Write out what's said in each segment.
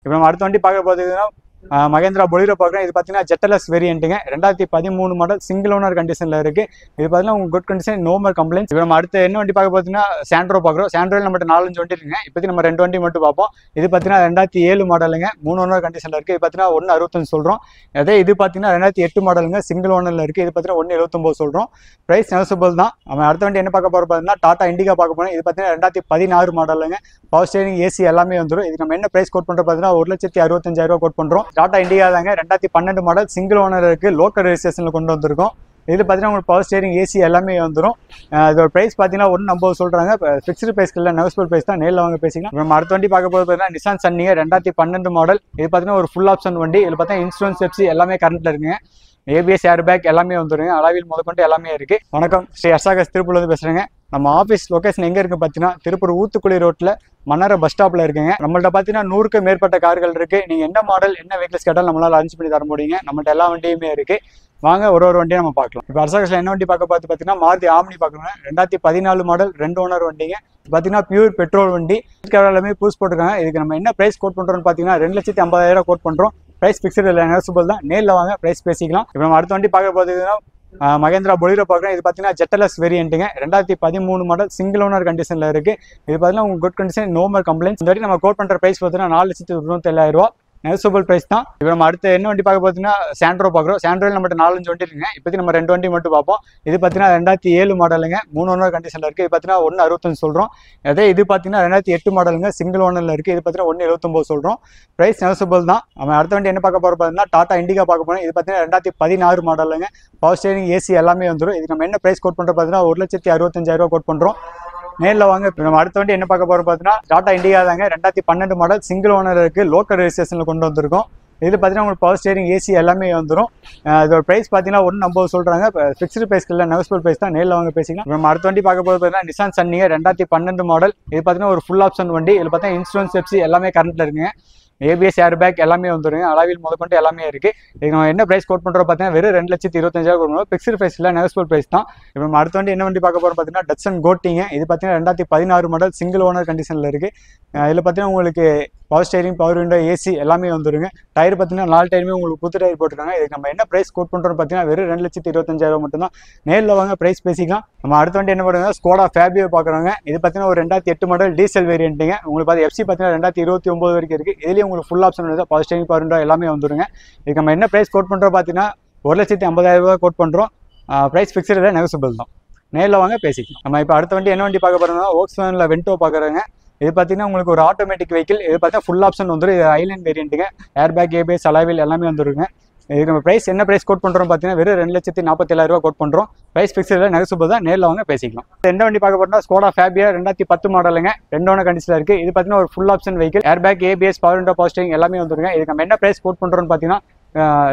இப்போ நம்ம அடுத்த வண்டி பார்க்க போகிறதுன்னா மகேந்திரா பொலிரோ பார்க்குறோம். இது பார்த்தீங்கன்னா ஜெட்டலஸ் வேரியண்ட்டுங்க, 2013 மாடல், சிங்கிள் ஓனர் கண்டிஷனில் இருக்குது. இது பார்த்தீங்கன்னா உங்கள் good condition, no more complaints. இப்போ நம்ம அடுத்த என்ன வண்டி பார்க்க பார்த்தீங்கன்னா சாண்ட்ரோ பார்க்குறோம். சாண்ட்ரோவில் நம்மகிட்ட 4-5 வண்டி இருக்குங்க. இப்போதைக்கு நம்ம 2 வண்டி மட்டும் பார்ப்போம். இது பார்த்தீங்கன்னா 2007 மாடலுங்க, 3 ஓனர் கண்டிஷனில் இருக்குது. இது பார்த்தீங்கன்னா 1.65 சொல்கிறோம். அதே இது பார்த்தீங்கன்னா 2008 மாடலுங்க, சிங்கிள் ஓனரில் இருக்குது. இது பார்த்தீங்கன்னா 1.79 சொல்கிறோம். ப்ரைஸ் நெகோசியபிள் தான். நம்ம அடுத்த வண்டி என்ன பார்க்க போகிறோம் பார்த்தீங்கன்னா டாடா இண்டிகா பார்க்க போகிறோம். இது பார்த்தீங்கன்னா 2016 மாடலுங்க, பவர் ஸ்டேரிங், ஏசி எல்லாமே வந்துடும். இதுக்கு நம்ம என்ன ப்ரைஸ் கோட் பண்ணுறோம் பார்த்தீங்கன்னா 1,65,000 கோட் பண்ணுறோம். டாடா இண்டிகா தாங்க, 2012 மாடல், சிங்கிள் ஓனர் இருக்குது, லோக்கல் ரெஜிஸ்ட்ரேஷனில் கொண்டு வந்திருக்கோம். இது பார்த்தீங்கன்னா உங்களுக்கு பவர் ஸ்டேரிங், ஏசி எல்லாமே வந்துடும். இதோட ப்ரைஸ் பார்த்தீங்கன்னா 1.50 சொல்கிறாங்க. ஃபிக்ஸ்டு ப்ரைஸ்க்கு இல்லை, நெகோசியபிள் ப்ரைஸ் தான். நேரில் வாங்க பேசிக்கலாம். நம்ம அடுத்த வண்டி பார்க்க போகிறது பார்த்தீங்கன்னா நிசான் சன்னிங்க, 2012 மாடல். இது பார்த்தீங்கன்னா ஒரு ஃபுல் ஆப்ஷன் வண்டி. இதில் பார்த்தீங்கன்னா இன்சூரன்ஸ் எஃப்சி எல்லாமே கரண்ட்டில் இருக்குங்க. ஏபிஎஸ் ஏர் பேக் எல்லாமே வந்துருங்க. அலாவில் முதற்கொண்டு எல்லாமே இருக்குது. வணக்கம், ஸ்ரீ ஹர்ஷாகஸ் திருப்பூர்லேருந்து பேசுகிறேங்க. நம்ம ஆஃபீஸ் லொக்கேஷன் எங்கே இருக்குது பார்த்தீங்கன்னா திருப்பூர் ஊத்துக்குளி ரோட்டில் மன்னார பஸ் ஸ்டாப்பில் இருக்குங்க. நம்மள்ட்ட பார்த்தீங்கன்னா 100க்கும் மேற்பட்ட கார்கள் இருக்குது. நீங்கள் என்ன மாடல், என்ன வெஹிக்கிள்ஸ் கேட்டாலும் நம்மளால் அரேஞ்ச் பண்ணி தர முடியுங்க. நம்மள்ட்ட எல்லா வண்டியுமே இருக்குது. வாங்க ஒரு வண்டியை நம்ம பார்க்கலாம். இப்போ ஹர்ஷாகஸில் என்ன வண்டி பார்க்க பார்த்தீங்கன்னா மாருதி ஆம்னி பார்க்குறோங்க. 2014 மாடல், 2 ஓனர் வண்டிங்க. பார்த்தீங்கன்னா பியூர் பெட்ரோல் வண்டி. எல்லாமே பூஸ் போட்டிருக்காங்க. இதுக்கு நம்ம என்ன ப்ரைஸ் கோட் பண்ணுறோம்னு பார்த்தீங்கன்னா 2,50,000 கோட் பண்ணுறோம். ப்ரைஸ் ஃபிக்ஸ்டு இல்லை, நெகோசியபிள் தான். நேரில் வாங்க ப்ரைஸ் பேசிக்கலாம். இப்போ நம்ம அடுத்த வண்டி பார்க்க பார்த்தீங்கன்னா மகேந்திரா பொலிரோ பார்க்குறோம். இது பார்த்தீங்கன்னா ஜெட்டலஸ் வேரியண்ட்டுங்க, 2013 மாடல், சிங்கிள் ஓனர் கண்டிஷனில் இருக்குது. இது பார்த்தீங்கன்னா உங்கள் good condition, no more complaints. இந்த வண்டி நம்ம கோட் பண்ணுற ப்ரைஸ் பார்த்தீங்கன்னா 4,97,000 நெகோசியபிள் ப்ரைஸ் தான். இப்போ நம்ம அடுத்த என்ன வண்டி பார்க்க பார்த்தீங்கன்னா சாண்ட்ரோ பார்க்குறோம். சாண்ட்ரோவில் நம்மகிட்ட 4-5 வண்டி இருக்குங்க. இப்போதைக்கு நம்ம 2 வண்டி மட்டும் பார்ப்போம். இது பார்த்தீங்கன்னா 2007 மாடலுங்க, 3 ஓனர் கண்டிஷனில் இருக்குது. இது பார்த்தீங்கன்னா 1.65 சொல்கிறோம். அதே இது பார்த்தீங்கன்னா 2008 மாடலுங்க, சிங்கிள் ஓனரில் இருக்குது. இது பார்த்தீங்கன்னா 1.79 சொல்கிறோம். ப்ரைஸ் நெகோசியபிள் தான். நம்ம அடுத்த வண்டி என்ன பார்க்க போகிறோம் பார்த்தீங்கன்னா டாடா இண்டிகா பார்க்க போகிறோம். இது பார்த்தீங்கன்னா 2016 மாடலுங்க, பவர் ஸ்டேரிங், ஏசி எல்லாமே வந்துடும். இதுக்கு நம்ம என்ன ப்ரைஸ் கோட் பண்ணுறோம் பார்த்தீங்கன்னா 1,65,000 கோட் பண்ணுறோம். நேரில் வாங்க. இப்போ நம்ம அடுத்த வண்டி என்ன பார்க்க போகிறோம் பார்த்தீங்கன்னா டாடா இண்டிகா தாங்க, 2012 மாடல், சிங்கிள் ஓனர் இருக்குது, லோக்கல் ரெஜிஸ்ட்ரேஷனில் கொண்டு வந்திருக்கோம். இது பார்த்தீங்கன்னா உங்களுக்கு பவர் ஸ்டேரிங், ஏசி எல்லாமே வந்துடும். இதோட ப்ரைஸ் பார்த்தீங்கன்னா 1.50 சொல்கிறாங்க. ஃபிக்ஸ்டு ப்ரைஸ்க்கு இல்லை, நெகோசியபிள் ப்ரைஸ் தான். நேரில் வாங்க பேசிக்கலாம். நம்ம அடுத்த வண்டி பார்க்க போகிறது பார்த்தீங்கன்னா நிசான் சன்னிங்க, 2012 மாடல். இது பார்த்தீங்கன்னா ஒரு ஃபுல் ஆப்ஷன் வண்டி. இதில் பார்த்தீங்கன்னா இன்சூரன்ஸ் எஃப்சி எல்லாமே கரண்ட்டில் இருக்குங்க. ஏபிஎஸ் ஏர் பேக் எல்லாமே வந்துருங்க. அலாவில் முதற்கொண்டு எல்லாமே இருக்குது. இதுக்கு நம்ம என்ன ப்ரைஸ் கோட் பண்ணுறோம் பார்த்தீங்கன்னா வெறும் 2,25,000 கொடுக்கணும். ஃபிக்ஸ்டு ப்ரைஸ் இல்லை, நெகோசியபிள் ப்ரைஸ் தான். இப்போ நம்ம அடுத்த வண்டி என்ன வண்டி பார்க்க போகிறோம் பார்த்தீங்கன்னா டட்சன் கோட்டிங்க. இது பார்த்தீங்கன்னா 2016 மாடல், சிங்கிள் ஓனர் கண்டிஷனில் இருக்குது. இதில் பார்த்தீங்கன்னா உங்களுக்கு power steering, power window, AC எல்லாமே வந்துருங்க. டயர் பார்த்தீங்கன்னா 4 டயருமே உங்களுக்கு புது டயர் போட்டிருக்காங்க. இதுக்கு நம்ம என்ன ப்ரைஸ் கோட் பண்ணுறோம் பார்த்தீங்கன்னா வெறும் 2,25,000 மட்டும்தான். நேரில் வாங்க ப்ரைஸ் பேசிக்கலாம். நம்ம அடுத்த வண்டி என்ன பண்ணுறோம் ஸ்கோடா ஃபேபியோ பார்க்குறாங்க. இது பார்த்தீங்கன்னா ஒரு 2008 மாடல், டீசல் வேரியண்ட்டுங்க. உங்களுக்கு பார்த்து எஃப்சி பார்த்தீங்கன்னா 2029 வரைக்கும் இருக்குது. இதுலேயும் உங்களுக்கு ஃபுல் ஆப்ஷன் வந்து பவர் ஸ்டேரிங், பவர் விண்டோ எல்லாமே வந்துருங்க. இதுக்கு நம்ம என்ன ப்ரைஸ் கோட் பண்ணுறோம் பார்த்தீங்கன்னா 1,50,000 கோட் பண்ணுறோம். ப்ரைஸ் ஃபிக்ஸ்டு இல்லை, நெகோசியபிள் தான். நேரில் வாங்க பேசிக்கலாம். நம்ம இப்போ அடுத்த வண்டி என்ன வண்டி பார்க்க போகிறோம்னா வோக்ஸ்வேகனில் வென்டோ பார்க்குறாங்க. இது பார்த்தீங்கன்னா உங்களுக்கு ஒரு ஆட்டோமேட்டிக் வெஹிக்கிள். இது பார்த்தீங்கன்னா ஃபுல் ஆப்ஷன் வந்துடும். இது ஐலேண்ட் வேரியண்ட்டுங்க, ஏர் பேக், ஏபிஎஸ், அலாவில் எல்லாமே வந்துருங்க. இதுக்கு நம்ம ப்ரைஸ் என்ன ப்ரைஸ் கோட் பண்ணுறோம் பார்த்தீங்கன்னா வெறும் 2,47,000 கோட் பண்ணுறோம். ப்ரைஸ் ஃபிக்ஸ்டு இல்லை, நெகோசியபிள் தான். நேரில் வாங்க பேசிக்கலாம். எந்த வண்டி பார்க்க போகிறோம்னா ஸ்கோடா ஃபேபியா, 2010 மாடலுங்க, 2 ஓனர் கண்டிஷனில் இருக்குது. இது பார்த்தீங்கன்னா ஒரு full option vehicle, air bag, ABS, power window, power steering எல்லாமே வந்துருங்க. இதுக்கு நம்ம என்ன ப்ரைஸ் கோட் பண்ணுறோம்னு பார்த்தீங்கன்னா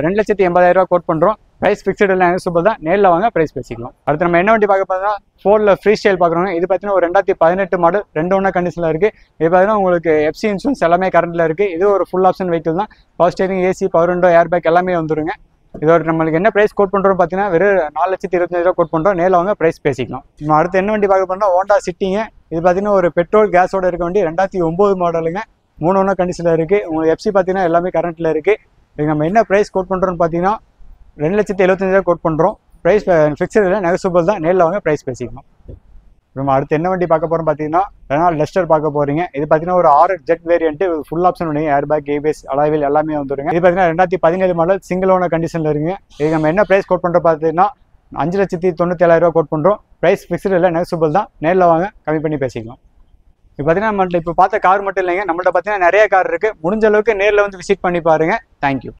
2,80,000 கோட் பண்ணுறோம். ப்ரைஸ் ஃபிக்ஸ்டு இல்லை, நெகோசியபிள் தான். நேரில் வாங்க ப்ரைஸ் பேசிக்கலாம். அடுத்து நம்ம என்ன வண்டி பார்க்க போகிறோம்னா ஃபோர்டில் ஃப்ரீ ஸ்டைல் பார்க்குறோங்க. இது பார்த்தீங்கன்னா ஒரு 2018 மாடல், 2 ஓனர் கண்டிஷனில் இருக்குது. இது பார்த்தீங்கன்னா உங்களுக்கு எஃப்சி இன்சூரன்ஸ் எல்லாமே கரண்ட்டில் இருக்குது. இது ஒரு ஃபுல் ஆப்ஷன் வெஹிக்கிள் தான். Power steering, AC, power window, air bag எல்லாமே வந்துருங்க. இதோட நம்மளுக்கு என்ன ப்ரைஸ் கோட் பண்ணுறோம் பார்த்தீங்கன்னா வெறும் 4,25,000 கோட் பண்ணுறோம். நேரில் வாங்க ப்ரைஸ் பேசிக்கலாம். நம்ம அடுத்து என்ன வண்டி பார்க்க போகிறோம்னா ஹோண்டா சிட்டிங்க. இது பார்த்தீங்கன்னா ஒரு பெட்ரோல் கேஸோட இருக்க வண்டி, 2009 மாடலுங்க, 3 ஓனர் கண்டிஷனில் இருக்குது. உங்களுக்கு எஃப்சி பார்த்தீங்கன்னா எல்லாமே கரண்ட்டில் இருக்குது. இதுக்கு நம்ம என்ன ப்ரைஸ் கோட் பண்ணுறோம்னு பார்த்தீங்கன்னா 2,75,000 கோட் பண்ணுறோம். ப்ரைஸ் ஃபிக்ஸ்டு இல்லை, நெகோசியபிள் தான். நேரில் வாங்க ப்ரைஸ் பேசிக்கலாம். நம்ம அடுத்து என்ன வண்டி பார்க்க போகிறோம் பார்த்தீங்கன்னா ரெனால்ட் டஸ்டர் பார்க்க போகிறீங்க. இது பார்த்தீங்கன்னா ஒரு 6 ஜெட் வேரியண்ட்டு, ஃபுல் ஆப்ஷன் வண்டி, ஏர் பேக், ஏபிஎஸ், அலாவில் எல்லாமே வந்துருங்க. இது பார்த்தீங்கன்னா 2017 மாடல், சிங்கிள் ஓனர் கண்டிஷனில் இருக்குங்க. இதுக்கு நம்ம என்ன ப்ரைஸ் கோட் பண்ணுறோம் பார்த்தீங்கன்னா 5,97,000 கோட் பண்ணுறோம். ப்ரைஸ் ஃபிக்ஸ்டு இல்லை, நெகோசியபிள் தான். நேரில் வாங்க கம்மி பண்ணி பேசிக்கலாம். இப்போ பார்த்தீங்கன்னா நம்மள்ட்ட இப்போ பார்த்த கார் மட்டும் இல்லைங்க, நம்மள்ட்ட பார்த்தீங்கன்னா நிறைய கார் இருக்குது. முடிஞ்ச அளவுக்கு நேரில் வந்து விசிட் பண்ணி பாருங்கள். தேங்க்யூ.